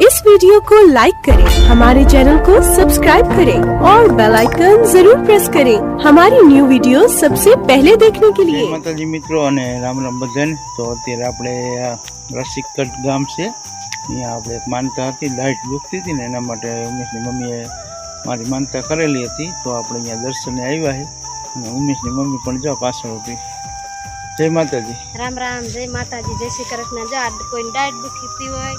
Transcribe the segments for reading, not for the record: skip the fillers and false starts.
इस वीडियो को लाइक करें, हमारे चैनल को सब्सक्राइब करें और बेल आइकन जरूर प्रेस करें हमारी न्यू वीडियो सबसे पहले देखने के लिए। माताजी मित्रों અને રામ રામ બધાને। તો અત્યારે આપણે રસિકગઢ ગામ છે, અહીંયા આપણે એક માનતા હતી, લાઈટ દુખતી હતી ને એના માટે ઉમેશની મમ્મીએ મારી માનતા કરેલી હતી। તો આપણે અહીંયા દર્શને આવ્યા છે અને ઉમેશની મમ્મી પણ જો પાછળ હતી। જય માતાજી। રામ રામ, જય માતાજી, જય શ્રી કૃષ્ણ। જો કોઈ ડાયટ દુખતી હોય,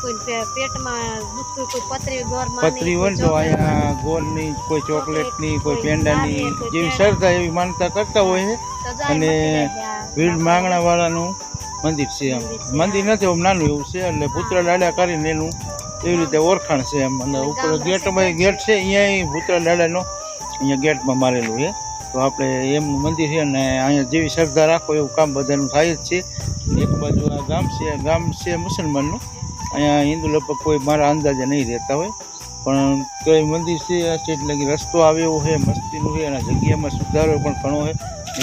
કોઈ પેટમાં દુખતું, કોઈ પતરી ગોરમાં પતરી હોય તો અહીંયા ગોળની, કોઈ ચોકલેટની, કોઈ પેંડાની જેવી શ્રદ્ધા એવી માનતા કરતા હોય છે। અને ભીડ માંગણા વાળાનું મંદિર છે, એમ મંદિર નથી, આમ નાનું એવું છે, એટલે પુત્ર દાડા કરીને એનું એવી રીતે ઓળખાણ છે એમ। અને ઉપર ગેટમાં ગેટ છે, અહીંયા પુત્ર દાડાનો અહીંયા ગેટમાં મારેલું છે। તો આપણે એમનું મંદિર છે અને અહીંયા જેવી શ્રદ્ધા રાખો એવું કામ બધાનું થાય જ છે। એક બાજુ આ ગામ છે મુસલમાનનું, અહીંયા હિન્દુ લગભગ કોઈ મારા અંદાજે નહીં રહેતા હોય, પણ તોય મંદિર છે એટલે કે રસ્તો આવે એવો છે, મસ્તીનું છે, અને જગ્યામાં સુધારો પણ ઘણો છે।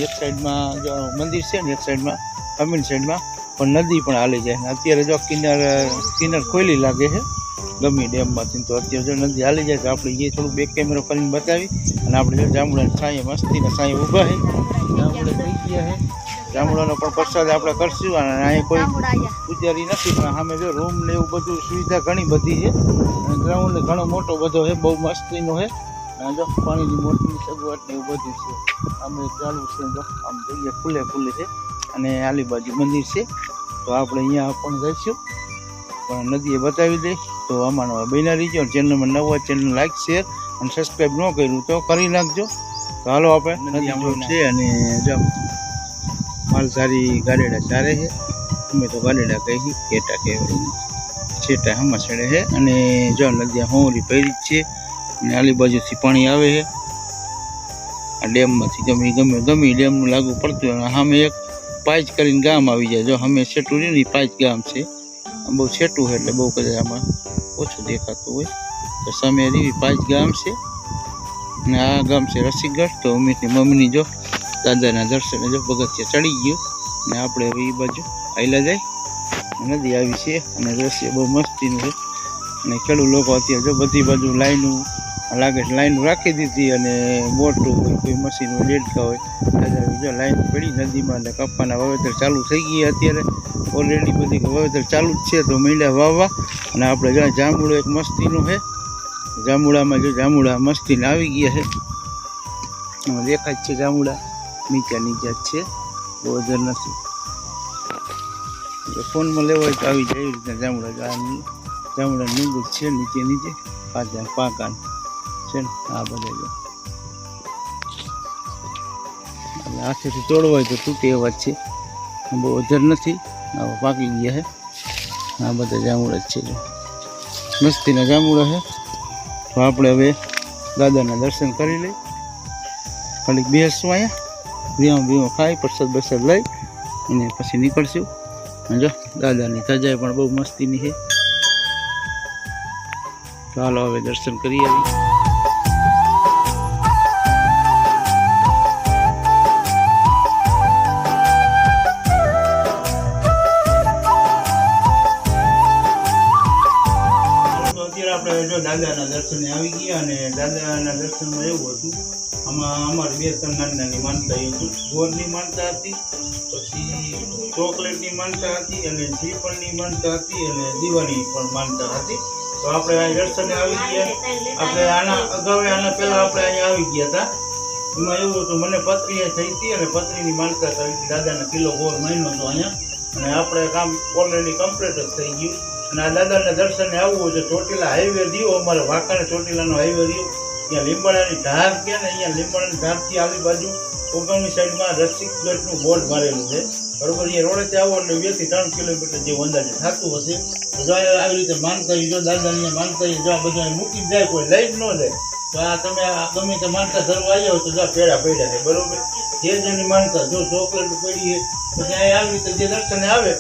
એક સાઈડમાં જો મંદિર છે ને એક સાઈડમાં અમીન સાઈડમાં પણ નદી પણ હાલી જાય ને અત્યારે જો કિનાર ખોલી લાગે છે ગમી ડેમમાંથી। તો અત્યારે જો નદી હાલી જાય તો આપણે એ થોડું બેક કેમેરો કરીને બતાવી અને આપણે જો જાંબુડાની છાંયે મસ્તીના છાંયે ઊભા છે, જાંબુડા થઈ ગયા છે, જાંબુડાનો પણ પ્રસાદ આપણે કરશું। અને અહીંયા કોઈ પૂજારી નથી, પણ સામે જો રૂમ ને એવું બધું સુવિધા ઘણી બધી છે, અને ગ્રાઉન્ડ ઘણો મોટો બધો છે, બહુ મસ્તીનો છે। અને જો પાણીની મોટરની સગવડ ને એવું બધું છે, અમે ચાલુ છે, જો આમ જગ્યા ખુલ્લે છે અને આલી બાજુ મંદિર છે। તો આપણે અહીંયા પણ જઈશું, પણ નદીએ બતાવી દઈ। તો અમારો બન્યા રહીજો, ચેનલમાં નવા ચેનલ લાઈક શેર અને સબસ્ક્રાઈબ ન કર્યું તો કરી નાખજો। તો હાલો આપણે નદી છે અને જો માલધારી ગાડેડા ચારે છે, અમે તો ગાડેડા કહી કેટા કહેવાય, છેટા હમા છેડે છે। અને જો નદી હોરી પડી જ છે અને આલી બાજુથી પાણી આવે છે આ ડેમમાંથી, ગમે ડેમનું લાગુ પડતું હોય। સામે એક પાઇચ કરીને ગામ આવી જાય, જો અમે છેટું રહ્યું ને પાઇચ ગામ છે, આમ બહુ છેટું છે એટલે બહુ કદાચ આમાં ઓછું દેખાતું હોય। તો સામે રીવી પાઇચ ગામ છે અને આ ગામ છે રસિકગઢ। તો ઉમેશની મમ્મીની જો દાદાના દર્શને જો પગથિયા ચડી ગયું અને આપણે હવે એ બાજુ આયલા જાય, નદી આવી છે અને દ્રશ્ય બહુ મસ્તીનું છે। અને ખેડૂત લોકો અત્યારે જો બધી બાજુ લાઈનું લાગે છે, લાઈન રાખી દીધી અને મોટું હોય કોઈ મશીન હોય ડેડકા હોય, જો લાઈન પડી નદીમાં અને કપાના વાવેતર ચાલુ થઈ ગયા અત્યારે ઓલરેડી બધી વાવેતર ચાલુ જ છે। તો મીંડા વાવવા અને આપણે જો જાંબુડો એક મસ્તીનું છે, જાંબુડામાં જો જાંબુડા મસ્તીને આવી ગયા છે, એમાં દેખાય જ છે જાંબુડા નીચે જ છે, બહુ અજર નથી। ફોનમાં લેવા હોય તો આવી જાય એવી રીતના જાંબુડા લીંબુ જ છે, નીચે પાકા છે ને આ બધા જો હાથેથી તોડવા હોય તો તૂટે એવા જ છે, બહુ અજર નથી, આવા પાકી ગયા છે। આ બધા જાંબુડા જ છે, જો મસ્તીના જાંબુડા છે। તો આપણે હવે દાદાના દર્શન કરી લઈ, ખાલી બેસશું અહીંયા, વીમો ખાઈ પ્રસાદ બરસાદ લઈ અને પછી નીકળશું। જો દાદાની ધજાઈ પણ બહુ મસ્તીની છે। ચાલો હવે દર્શન કરી આવી। આપણે જો દાદાના દર્શને આવી ગયા અને દાદાના દર્શનમાં એવું હતું, આમાં અમારી બે ત્રણ નાની માનતા હતી, ગોળની માનતા હતી, પછી ચોકલેટની માનતા હતી અને શ્રીફળની માનતા હતી અને દીવાની પણ માનતા હતી। તો આપણે અહીં દર્શને આવી ગયા। આપણે આના પહેલા આપણે અહીંયા આવી ગયા હતા, એમાં એવું હતું મને પતરી થઈ હતી અને પતરીની માનતા કરી હતી, દાદાના કિલો ગોળ મહિનો હતો અહીંયા, અને આપણે કામ ઓલરેડી કમ્પ્લીટ જ થઈ ગયું। અને આ દાદાના દર્શને આવવું છે, ચોટીલા હાઈવે રહ્યો, અમારે વાંકાણે ચોટીલાનો હાઈવે રહ્યો, ત્યાં લીંબાડાની ધાર કે ને અહીંયા લીંબાડાની ધારથી આવી બાજુ કોગમની સાઈડમાં રસિકગઢનું બોર્ડ મારેલું છે, બરોબર। અહીંયા રોડેથી આવો એટલે 2 થી 3 કિલોમીટર જેવું અંદાજે થતું હશે। તો જો આવી રીતે માનતા જો દાદાની માનતા જો આ બધા મૂકી જાય, કોઈ લઈ જ ન જાય। તો આ તમે ગમે તે માનતા ધરવા આવ્યા હોય તો જો પેડા પડ્યા છે, બરોબર। જેની માનતા જો ચોકલેટ પડી છે પછી અહીંયા આવી રીતે જે દર્શને આવે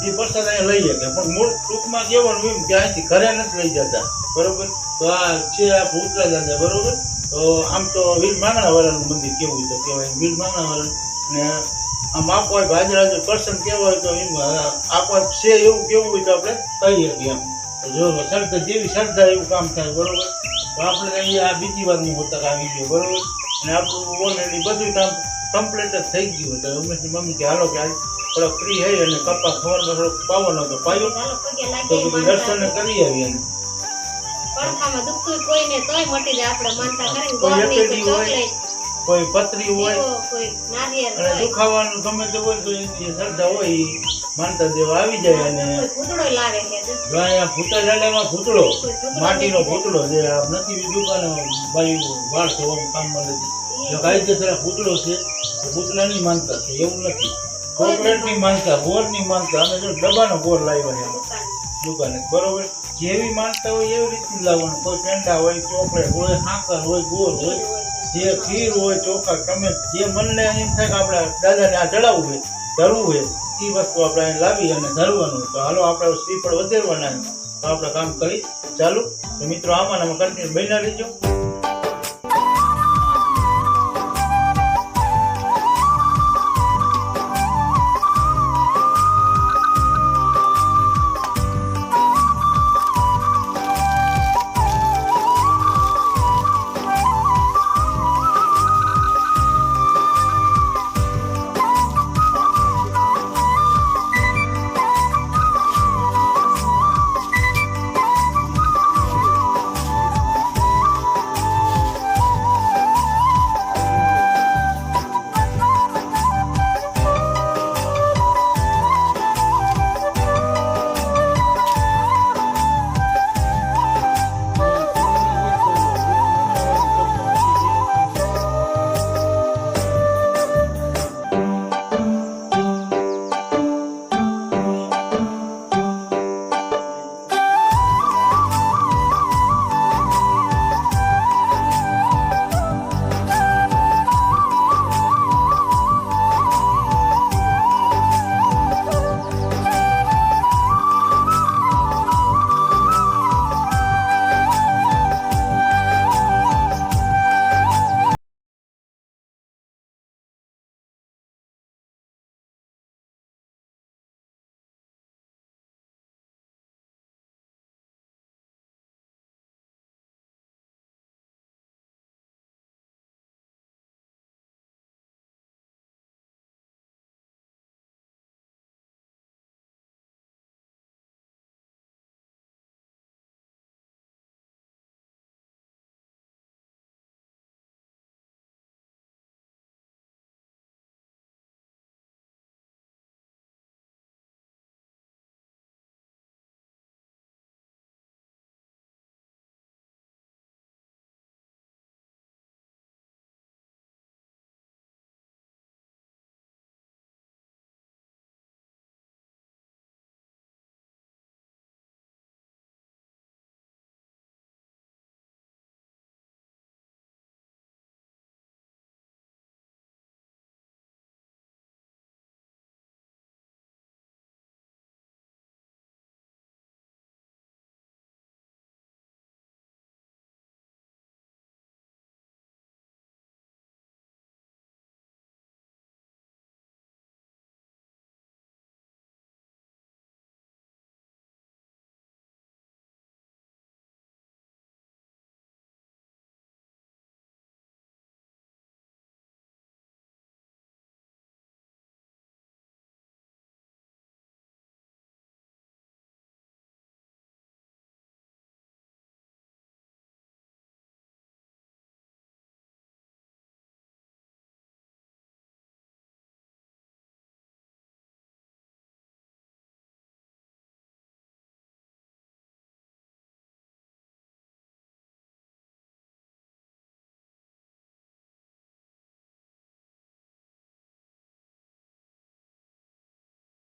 એ પ્રસાદ અહીંયા લઈ શકે, પણ મૂળ ટૂંકમાં કહેવાનું એમ કે અહીંથી ઘરે નથી લઈ જતા, બરોબર। તો આ છે આ ભૂતરા દાદા, બરોબર। તો આમ તો વીર માંગણા વાળાનું મંદિર કેવું તો કહેવાય, વીર માંગણા વાળા અને આમ આપો હોય ભાજરાજ પર્સન કેવા હોય તો એમ આપો છે એવું કેવું હોય તો આપણે કહીએ કે એમ। જો શ્રદ્ધા જેવી શ્રદ્ધા એવું કામ થાય, બરોબર. તો આપણે અહીંયા આ બીજી વારનું હોતક આવી ગયું, બરોબર. અને આપણું ઓલરેડી બધું કામ કમ્પ્લીટ જ થઈ ગયું. તો ઉમેશની મમ્મી કે હાલો કે આજ થોડોક ફ્રી થઈ અને કપા ખબરમાં થોડોક પાવાનો તો પાયો, ચાલો પગે તો લાગી બધું દર્શન કરી આવી. અને પડખામાં દુખતું કોઈને તોય મટી જાય. આપણે માનતા કરીને કોઈ ગોળની એપેડી કોઈ હોય, ચોકલેટ કોઈ પતરી હોય દીવો, કોઈ નારિયેળ અને હોય, દુખાવાનું ગમે તે હોય તો એની શ્રદ્ધા હોય એ માનતા દેવા આવી જાય. અને કોઈ ભૂતળો લાવે છે જો. જો અહીંયા ભૂતા દાડામાં ભૂતળો, કોઈ ભૂતળો માટીનો નથી ભૂતળો જે આ નથી દુકાને બાયું વાળતો આમ કામમાં નથી. જો કાયદેસર આ ભૂતળો છે તો ભૂતળાની માનતા છે, એવું નથી. ચોકલેટની માનતા, ગોળની માનતા. અમે જો ડબ્બાનો ગોળ લાવ્યા છે દુકાને, બરોબર. જેવી માનતા હોય એવી રીતનું લાવવાનું. કોઈ પેંડા હોય, ચોકલેટ હોય, સાકર હોય, ગોળ હોય, જે ખીર હોય, ચોખા, તમે જે મનને એમ થાય કે આપણે દાદાને આ ચડાવવું હોય, ધરવું હોય, એ વસ્તુ આપણે અહીં લાવી અને ધરવાનું. તો હાલો આપણે શ્રીફળ વધેરવાના, તો આપણે કામ કરી ચાલુ. તો મિત્રો આમાં કન્ટિન્યુ બન્યા રહીજો.